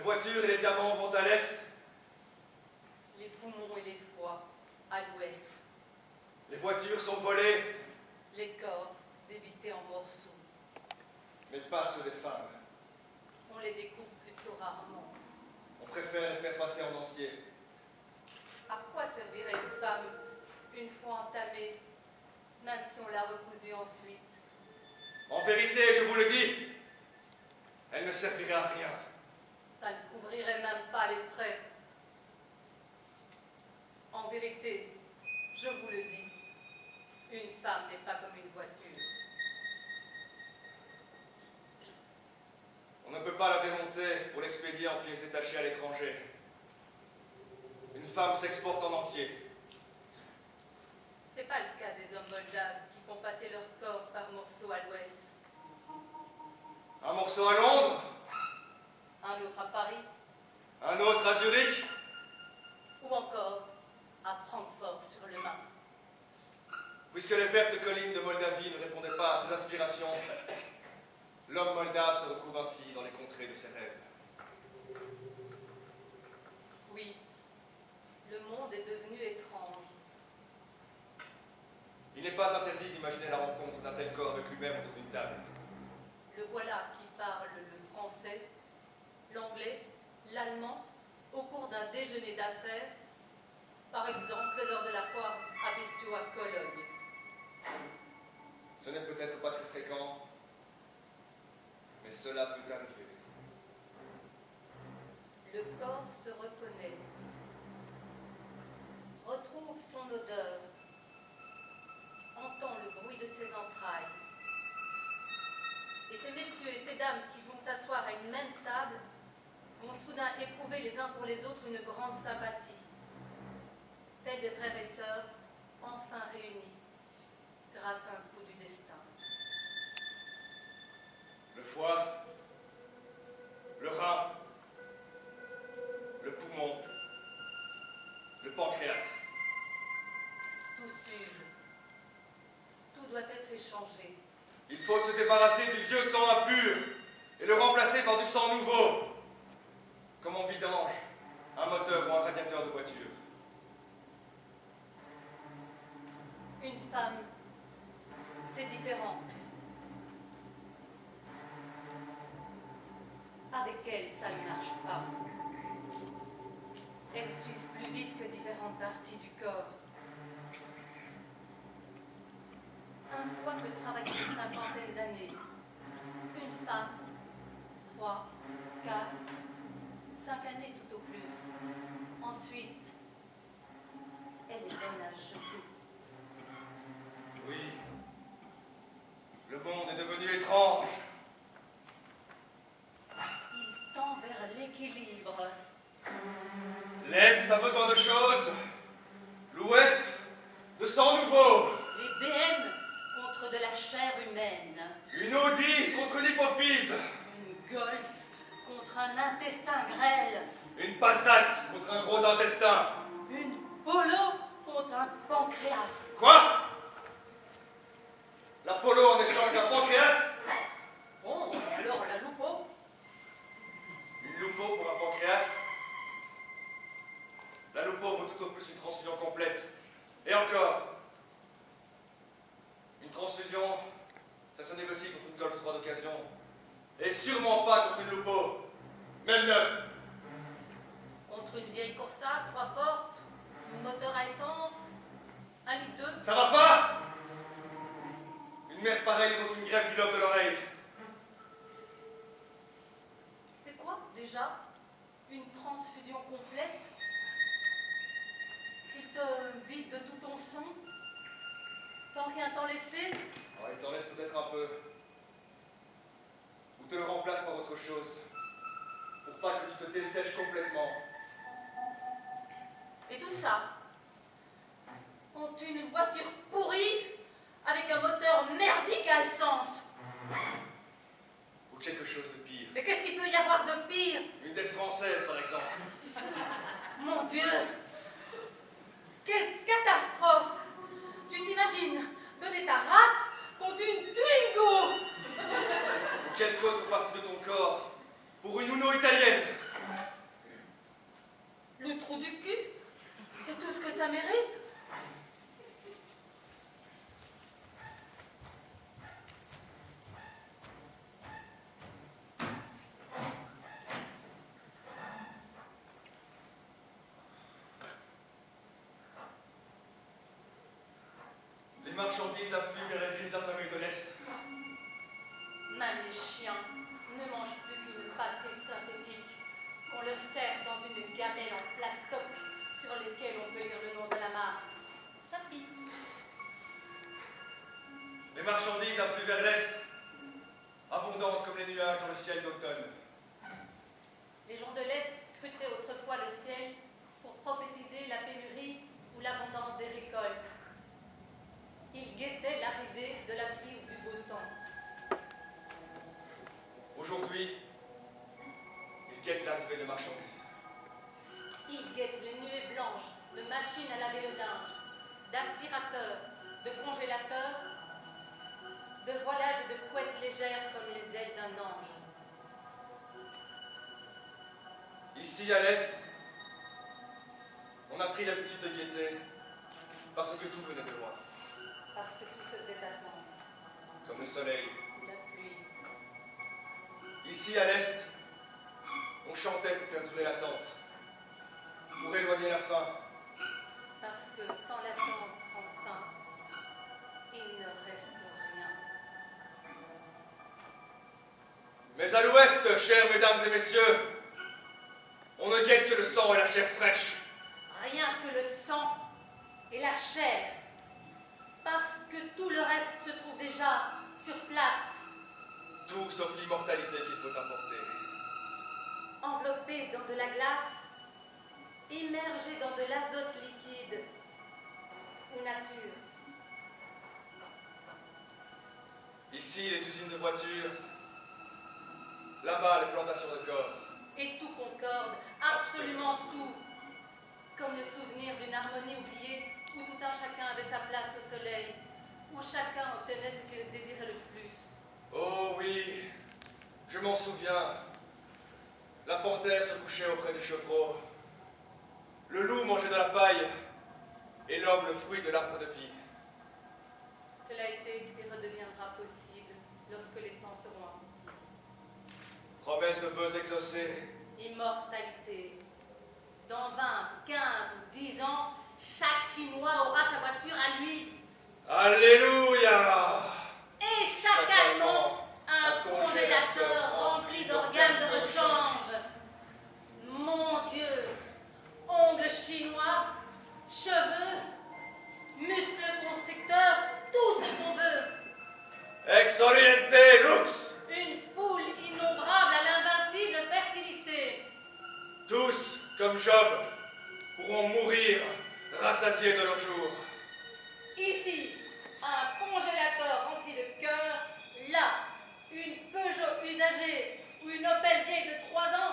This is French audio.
voitures et les diamants vont à l'est. Les poumons et les foies à l'ouest. Les voitures sont volées, Les corps débités en morceaux. mais pas ceux des femmes. On les découpe plutôt rarement. On préfère les faire passer en entier. À quoi servirait une femme une fois entamée, même si on l'a recousue ensuite? En vérité, je vous le dis, elle ne servirait à rien. Ça ne couvrirait même pas les frais. En vérité, je vous le dis, une femme n'est pas comme une voiture. On ne peut pas la démonter pour l'expédier en pièces détachées à l'étranger. Une femme s'exporte en entier. C'est pas le cas des hommes moldaves qui font passer leur corps par morceaux à l'ouest. Un morceau à Londres, Un autre à Paris, un autre à Zurich, ou encore à Francfort-sur-le-Main. puisque les vertes collines de Moldavie ne répondaient pas à ses aspirations. L'homme moldave se retrouve ainsi dans les contrées de ses rêves. Oui, le monde est devenu étrange. Il n'est pas interdit d'imaginer la rencontre d'un tel corps avec lui-même autour d'une table. Le voilà qui parle le français, l'anglais, l'allemand, au cours d'un déjeuner d'affaires, par exemple lors de la foire à Bistro à Cologne. Ce n'est peut-être pas très fréquent, mais cela peut arriver. Le corps se reconnaît, retrouve son odeur, entend le bruit de ses entrailles. Et ces messieurs et ces dames qui vont s'asseoir à une même table vont soudain éprouver les uns pour les autres une grande sympathie, tels des frères et sœurs enfin réunis grâce à un coup du destin. Le foie, le rein, le poumon, le pancréas. Tout s'use, tout doit être échangé. Il faut se débarrasser du vieux sang impur et le remplacer par du sang nouveau, comme on vidange un moteur ou un radiateur de voiture. Une femme, c'est différent. Avec elle, ça ne marche pas. Elle s'use plus vite que différentes parties du corps. Un fois que travailler une cinquantaine d'années, une femme, 3, 4, 5 années tout au plus. Ensuite, elle est bonne à jeter. Oui, le monde est devenu étrange. Il tend vers l'équilibre. L'Est a besoin de choses, l'Ouest de sang nouveau. Les BM contre de la chair humaine. Une Audi contre une hypophyse. Une Golf contre un intestin grêle. Une Passat contre un gros intestin. Une Polo contre un pancréas. Quoi? L'Apollo en échange d'un pancréas? Bon, alors la Lupo. Une Lupo pour un pancréas? La Lupo vaut tout au plus une transfusion complète. Et encore. Une transfusion, ça se négocie contre une Golf 3 d'occasion. Et sûrement pas contre une Lupo. Même neuve. Contre une vieille Corsa, 3 portes, un moteur à essence, 1,2 litre. Ça va pas? Une mère pareille vaut une greffe du lobe de l'oreille. C'est quoi, déjà? Une transfusion complète? Il te vide de tout ton sang? Sans rien t'en laisser? Alors, il t'en laisse peut-être un peu. Ou te le remplace par autre chose. Pour pas que tu te dessèches complètement. Et tout ça contre une voiture pourrie avec un moteur merdique à essence. Ou quelque chose de pire. Mais qu'est-ce qu'il peut y avoir de pire? Une dette française, par exemple. Mon Dieu! Quelle catastrophe! Tu t'imagines donner ta rate contre une Twingo? Ou quelque autre partie de ton corps. Pour une Uno italienne. marchandises affluent vers les villes affamées de l'Est. Même les chiens ne mangent plus qu'une pâtée synthétique qu'on leur sert dans une gamelle en plastoc sur lesquelles on peut lire le nom de la marque. Chapi. Les marchandises affluent vers l'Est, abondantes comme les nuages dans le ciel d'automne. Les gens de l'Est scrutaient autrefois le ciel pour prophétiser la pénurie ou l'abondance des récoltes. Ils guettaient l'arrivée de la pluie ou du beau temps. Aujourd'hui, ils guettent l'arrivée de marchandises. Ils guettent les nuées blanches de machines à laver le linge, d'aspirateurs, de congélateurs, de voilages et de couettes légères comme les ailes d'un ange. Ici, à l'Est, on a pris l'habitude de guetter parce que tout venait de loin, Parce que tout se faisait attendre, comme le soleil. la pluie. Ici, à l'Est, on chantait pour faire tourner la tente, pour éloigner la faim. Parce que quand l'attente prend fin, il ne reste rien. Mais à l'Ouest, chers mesdames et messieurs, on ne guette que le sang et la chair fraîche. Rien que le sang et la chair. Parce que tout le reste se trouve déjà sur place, Tout sauf l'immortalité qu'il faut apporter. enveloppé dans de la glace, immergé dans de l'azote liquide ou nature. Ici, les usines de voitures. Là-bas, les plantations de corps. Et tout concorde, absolument tout. Comme le souvenir d'une harmonie oubliée où tout un chacun avait sa place au soleil, où chacun obtenait ce qu'il désirait le plus. Oh oui, je m'en souviens. La panthère se couchait auprès du chevreau. Le loup mangeait de la paille et l'homme le fruit de l'arbre de vie. Cela était et redeviendra possible lorsque les temps seront en Promesse de vœux exaucés. immortalité. Dans 20, 15 ou 10 ans, chaque Chinois aura sa voiture à lui. Alléluia! Et chaque Allemand, un congélateur rempli d'organes de rechange. Mon Dieu, ongles chinois, cheveux, muscles constricteurs, tout ce qu'on veut. Ex oriente lux! Une foule innombrable à l'invincible fertilité. Tous, comme Job, pourront mourir rassasiés de leur jour. Ici, un congélateur rempli de cœur. Là, une Peugeot usagée ou une Opel vieille de 3 ans